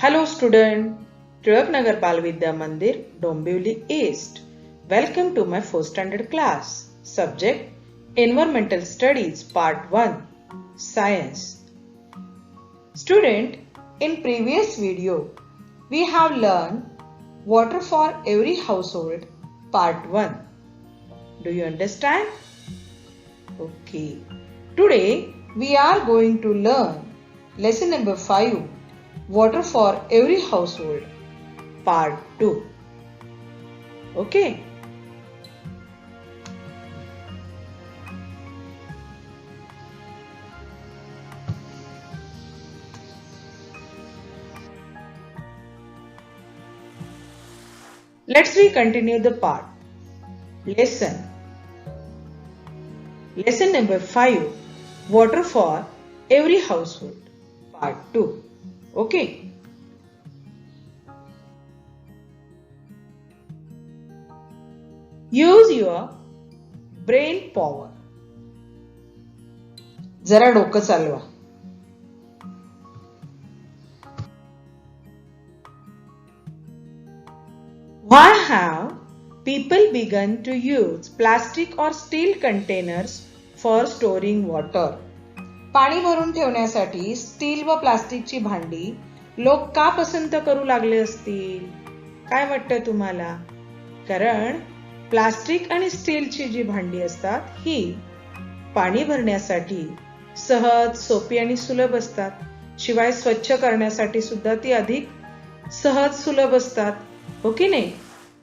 Hello student, Tilak Nagar Bal Vidya Mandir, Dombivli East. Welcome to my 4th standard class. Subject Environmental Studies Part 1 Science. Student, in previous video we have learned Water for Every Household Part 1. Do you understand? Okay. Today we are going to learn lesson number 5 Water for Every Household Part 2. Okay. Let's continue the part. Lesson number 5 Water for Every Household Part 2. Okay. Use your brain power. जरा डोकं चालवा. Why have people begun to use plastic or steel containers for storing water? पाणी भरून ठेवण्यासाठी steel व प्लास्टिकची भांडी लोक का पसंत करू लागले असतील? काय वाटतं तुम्हाला? कारण प्लास्टिक आणि स्टीलची जी भांडी असतात ही पाणी भरण्यासाठी सहज, सोपी आणि सुलभ असतात. शिवाय स्वच्छ करण्यासाठी सुद्धा ती अधिक सहज, सुलभ असतात. हो की नाही?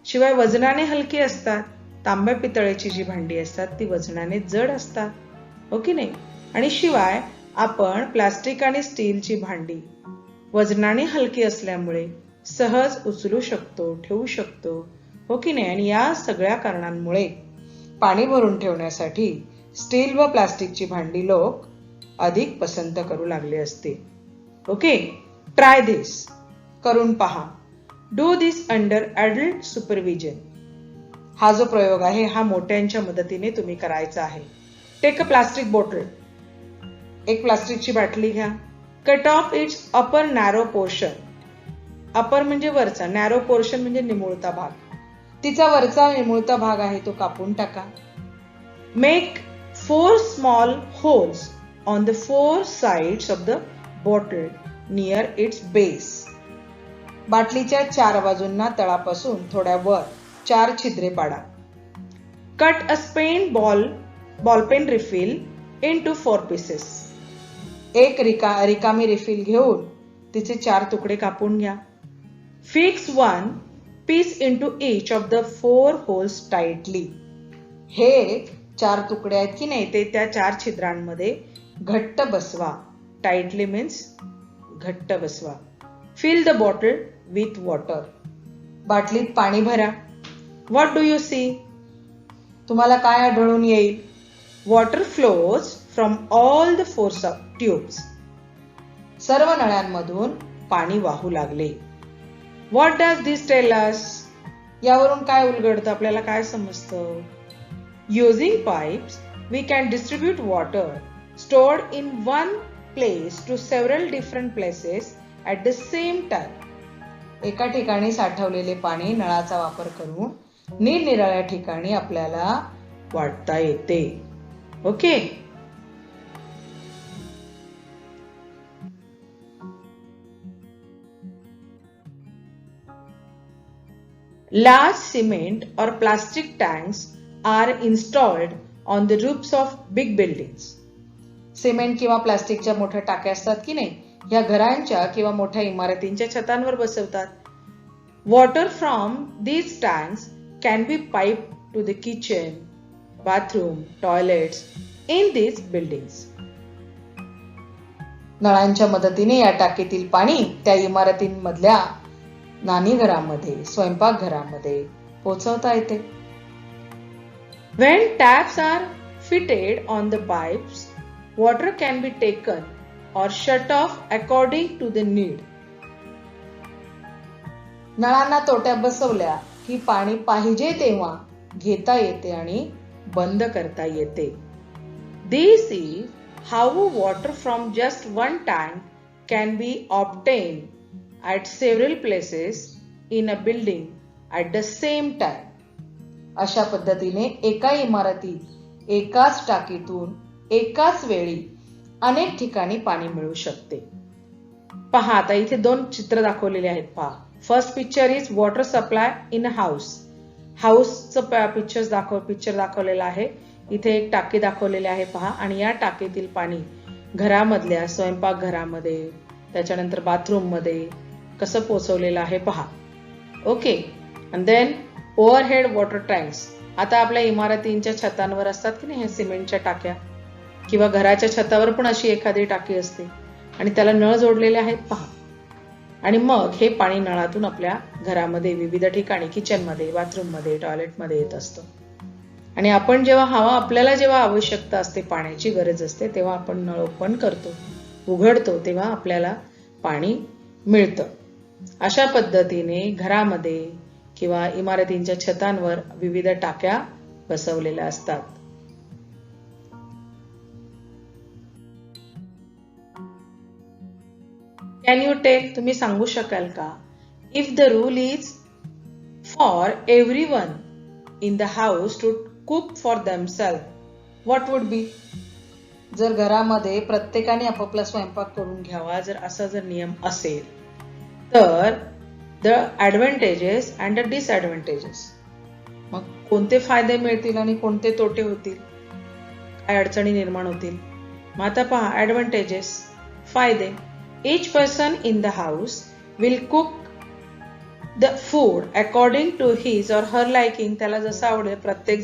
शिवाय वजनाने हलकी असतात. तांब्या पितळेची जी भांडी असतात ती वजनाने जड असतात. हो की नाही? आणि शिवाय आपण प्लास्टिक आणि स्टीलची भांडी वजनाने हलकी असल्यामुळे सहज उचलू शकतो, ठेवू शकतो. हो की नाही? आणि या सगळ्या कारणांमुळे पाणी भरून ठेवण्यासाठी स्टील व प्लास्टिकची भांडी लोक अधिक पसंत करू लागले असते. ओके, ट्राय दिस. करून पहा. Do this under adult supervision. हा जो प्रयोग आहे हा मोठ्यांच्या मदतीने तुम्ही करायचा आहे. Take a plastic bottle. एक प्लास्टिकची बाटली घ्या. Cut off its upper narrow portion. Upper म्हणजे वरचा, नॅरो पोर्शन म्हणजे निमुळता भाग. तिचा वरचा निमुळता भाग आहे तो कापून टाका. Make 4 small holes on the 4 sides of the bottle near its base. बाटलीच्या 4 बाजूंना तळापासून थोड्या वर 4 छिद्रे पाडा. Cut a spent ballpen refill into 4 pieces. एक रिकामी रिफिल घेऊन तिचे 4 तुकडे कापून घ्या. Fix 1 piece into each of the 4 holes tightly. हे 4 तुकडे आहेत की नाही ते त्या 4 छिद्रांमध्ये घट्ट बसवा. Tightly means घट्ट बसवा. Fill the bottle with water. बाटलीत पाणी भरा. What do you see? तुम्हाला काय आढळून येईल? Water flows from all the 4 tubes. सर्व नळ्यांमधून पाणी वाहू लागले. What does this tell us? यावरून काय उलगडतं? आपल्याला काय समजतं? Using pipes, we can distribute water stored in one place to several different places at the same time. एका ठिकाणी साठवलेले पाणी नळाचा वापर करून निरनिराळ्या ठिकाणी आपल्याला वाटता येते. Okay. Large cement or plastic tanks are installed on the roofs of big buildings. Cement किंवा प्लास्टिकच्या मोठ्या टाक्या असतात की नाही, या घरांच्या किंवा मोठ्या इमारतींच्या छतांवर बसवतात. Water from these tanks can be piped to the kitchen, bathroom, toilets in these buildings. नळांच्या मदतीने या टाकीतील पाणी त्या इमारतींमधल्या न्हाणीघरामध्ये, स्वयंपाकघरामध्ये पोहोचवता येते. When taps are fitted on the pipes, water can be taken or shut off according to the need. नळांना तोट्या बसवल्या की पाणी पाहिजे तेव्हा घेता येते आणि बंद करता येते. This is how water from just one tank can be obtained at several places in a building at the same time. अशा पद्धतीने एका इमारतीत एकाच टाकीतून एकाच वेळी अनेक ठिकाणी पाणी मिळू शकते. पहा आता इथे दोन चित्र दाखवलेले आहेत पहा. First picture is water supply in a house. हाऊसचं पिक्चर दाखवलेलं आहे. इथे एक टाकी दाखवलेली आहे पहा आणि या टाकीतील पाणी घरामधल्या स्वयंपाकघरामध्ये त्याच्यानंतर बाथरूम मध्ये कसं पोहोचवलेलं आहे पहा. Okay. And then overhead water tanks. आता आपल्या इमारतींच्या छतांवर असतात की नाही हे सिमेंटच्या टाक्या किंवा घराच्या छतावर पण अशी एखादी टाकी असते आणि त्याला नळ जोडलेले आहेत पहा. आणि मग हे पाणी नळातून आपल्या घरामध्ये विविध ठिकाणी किचनमध्ये, बाथरूममध्ये, टॉयलेटमध्ये येत असतं. आणि आपण आपल्याला जेव्हा आवश्यकता असते, पाण्याची गरज असते, तेव्हा आपण नळ ओपन करतो, उघडतो, तेव्हा आपल्याला पाणी मिळतं. अशा पद्धतीने घरामध्ये किंवा इमारतींच्या छतांवर विविध टाक्या बसवलेल्या असतात. कॅन यू टेल, तुम्ही सांगू शकाल का, if the rule is for everyone in the house to cook for themselves, what would be? जर घरामध्ये प्रत्येकाने आपापला स्वयंपाक करून घ्यावा, जर असा जर नियम असेल तर the advantages and the disadvantages, मग कोणते फायदे मिळतील आणि कोणते तोटे होतील, काय अडचणी निर्माण होतील? मग आता पहा ऍडव्हान्टेजेस, फायदे. Each person in the house will cook the food according to his or her liking. त्याला जसं आवडेल,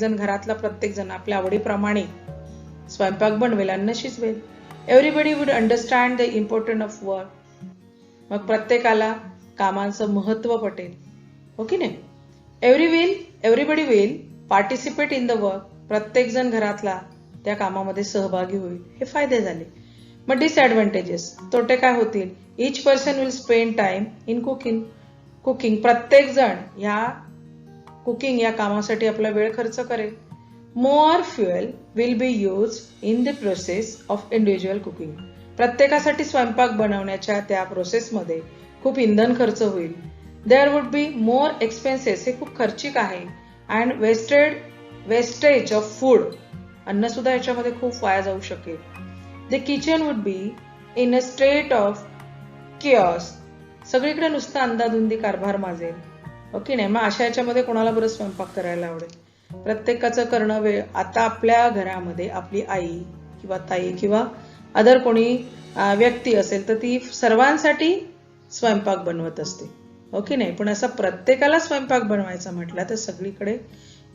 घरातला प्रत्येक जण आपल्या आवडीप्रमाणे स्वयंपाक बनवेल, अन्न शिजवेल. Everybody would understand the importance of work. मग प्रत्येकाला कामाचं महत्त्व पटेल, हो की नाही? Everybody will participate in the work. प्रत्येक जण घरातला त्या कामामध्ये सहभागी होईल. हे फायदे झाले. मग डिसएडव्हान्टेजेस, तोटे काय होतील? Each person will spend time in cooking. प्रत्येक जण या कामासाठी आपला वेळ खर्च करेल. More fuel will be use in the process of individual cooking. प्रत्येकासाठी स्वयंपाक बनवण्याच्या त्या प्रोसेसमध्ये खूप इंधन खर्च होईल. There would be more expenses, हे खूप खर्चिक आहे. अँड वेस्टेज ऑफ फूड, अन्न सुद्धा याच्यामध्ये खूप वाया जाऊ शकेल. The kitchen would be in a state of chaos. सगळीकडे नुसता अंदाधुंदी कारभार माजेल, ओके नाही? मग अशा याच्यामध्ये कोणाला बरं स्वयंपाक करायला आवडेल? प्रत्येकाचं करणं वेळ. आता आपल्या घरामध्ये आपली आई किंवा ताई किंवा अदर कोणी व्यक्ती असेल तर ती सर्वांसाठी स्वयंपाक बनवत असते, ओके नाही? पण असं प्रत्येकाला स्वयंपाक बनवायचा म्हटला तर सगळीकडे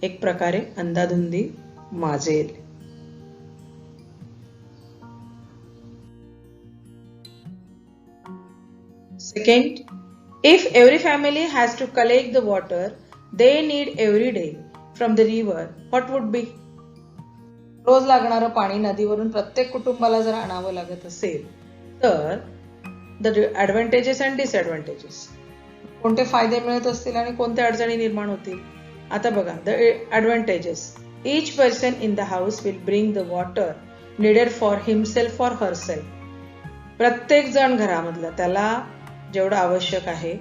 एक प्रकारे अंदाधुंदी माजेल. Second, if every family has to collect the water they need every day from the river, what would be? रोज लागणारं पाणी नदीवरून प्रत्येक कुटुंबाला जर आणावं लागत असेल तर द ऍडव्हान्टेजेस अँड डिसएडव्हान्टेजेस, कोणते फायदे मिळत असतील आणि कोणत्या अडचणी निर्माण होतील? आता बघा, the advantages. Each person in the house will bring the water needed for himself or herself. प्रत्येक जण घरामधला त्याला जेवढं आवश्यक आहे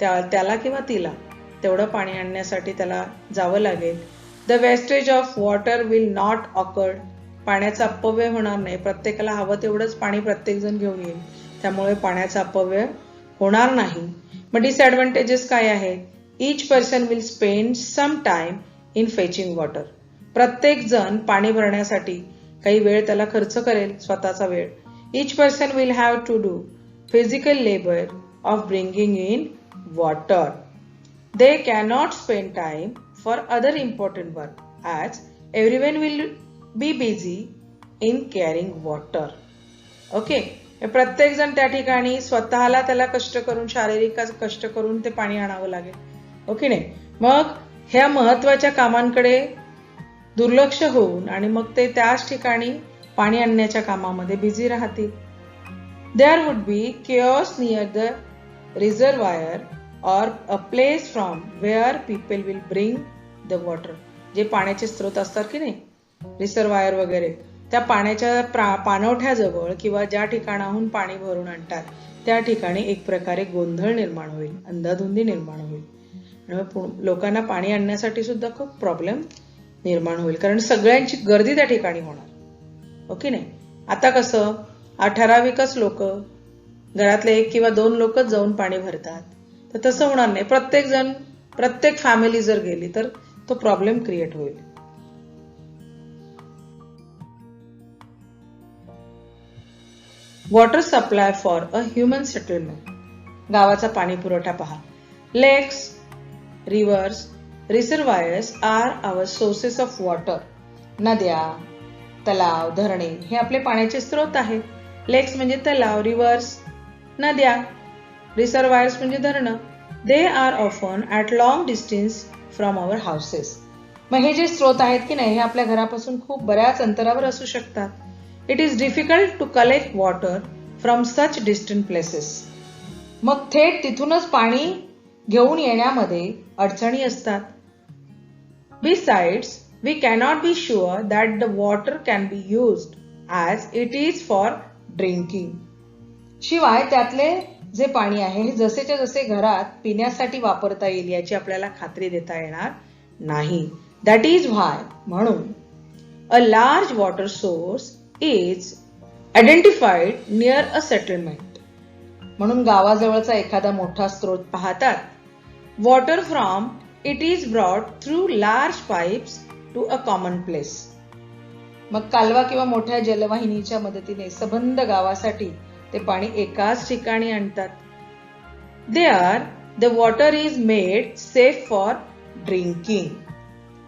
त्याला किंवा तिला तेवढं पाणी आणण्यासाठी त्याला जावं लागेल. The wastage of water will not awkward. पाण्याचा अपव्यय होणार नाही. प्रत्येकाला हवं तेवढंच पाणी प्रत्येक जण घेऊन येईल, त्यामुळे पाण्याचा अपव्यय होणार नाही. मग डिसएडव्हान्टेजेस काय आहे? Each person will spend some time in fetching water. प्रत्येक जण पाणी भरण्यासाठी काही वेळ त्याला खर्च करेल, स्वतःचा वेळ. Each person will have to do physical labor of bringing in water. They cannot spend time for other important work as everyone will be busy in carrying water. Okay? प्रत्येक जण त्या ठिकाणी स्वतःला त्याला कष्ट करून, शारीरिक कष्ट करून ते पाणी आणावं लागेल, ओके नाही? मग ह्या महत्वाच्या कामांकडे दुर्लक्ष होऊन आणि मग ते त्याच ठिकाणी पाणी आणण्याच्या कामामध्ये बिझी राहतील. There would be chaos near the reservoir or a place from where people will bring the water. जे पाण्याचे स्रोत असतात की नाही, रिसर्वायर वगैरे, त्या पाण्याच्या पाणवठ्याजवळ किंवा ज्या ठिकाणाहून पाणी भरून आणतात त्या ठिकाणी एक प्रकारे गोंधळ निर्माण होईल, अंधाधुंदी निर्माण होईल. लोकांना पाणी आणण्यासाठी सुद्धा खूप प्रॉब्लेम निर्माण होईल, कारण सगळ्यांची गर्दी त्या ठिकाणी होणार. ओके नाही. आता कसं ठराविकच लोक, घरातले 1 किंवा 2 लोकच जाऊन पाणी भरतात, तर तसं होणार नाही. प्रत्येक फॅमिली जर गेली तर तो प्रॉब्लेम क्रिएट होईल. Water supply for a human settlement. गावाचा पाणी पुरवठा पहा. Lakes, rivers, reservoirs are our sources of water. नद्या, तलाव, धरणे हे आपले पाण्याचे स्रोत आहेत. लेक्स म्हणजे तलाव, रिव्हर्स नद्या, रिसर्वायर्स म्हणजे धरणं. They are often at long distance from our houses. मग हे जे स्रोत आहेत की नाही, हे आपल्या घरापासून खूप बऱ्याच अंतरावर असू शकतात. It is difficult to collect water from such distant places. मग थेट तिथूनच पाणी घेऊन येण्यामध्ये अडचणी असतात. Besides, we cannot be sure that the water can be used as it is for drinking. शिवाय त्यातले जे पाणी आहे हे जसेच्या जसे घरात पिण्यासाठी वापरता येईल याची आपल्याला खात्री देता येणार नाही. That is why, म्हणून a large water source is identified near a settlement. म्हणून गावाजवळचा एखादा मोठा स्रोत पाहतात. Water from it is brought through large pipes to a common place. मग कालवा किंवा मोठ्या जलवाहिनीच्या मदतीने सबंध गावासाठी ते पाणी एकाच ठिकाणी आणतात. There the water is made safe for drinking.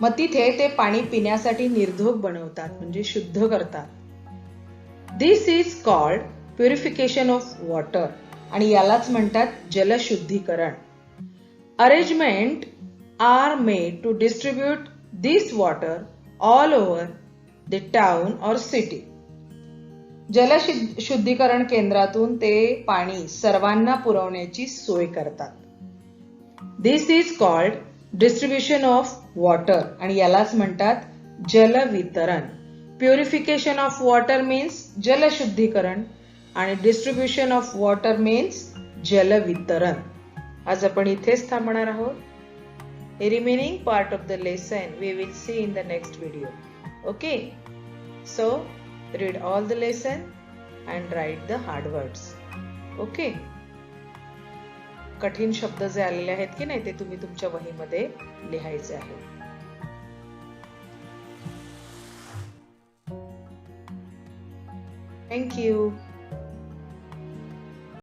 मग तिथे ते पाणी पिण्यासाठी निर्धोक बनवतात, म्हणजे शुद्ध करतात. This is called purification of water आणि यालाच म्हणतात जलशुद्धीकरण. Arrangement are made to distribute this water all over the town or city. जलशुद्धीकरण केंद्रातून ते पाणी सर्वांना पुरवण्याची सोय करतात. This is called distribution of water आणि यालाच म्हणतात जलवितरण. Purification of water means जलशुद्धीकरण आणि distribution of water means जलवितरण. आज आपण इथेच थांबणार आहोत. The remaining part of the lesson we will see in the next video. Okay? So, read all the lesson and write the hard words. Okay? कठीण शब्द जे आलेले आहेत की नाही ते तुम्ही तुमच्या वहीमध्ये लिहायचे आहेत. Thank you.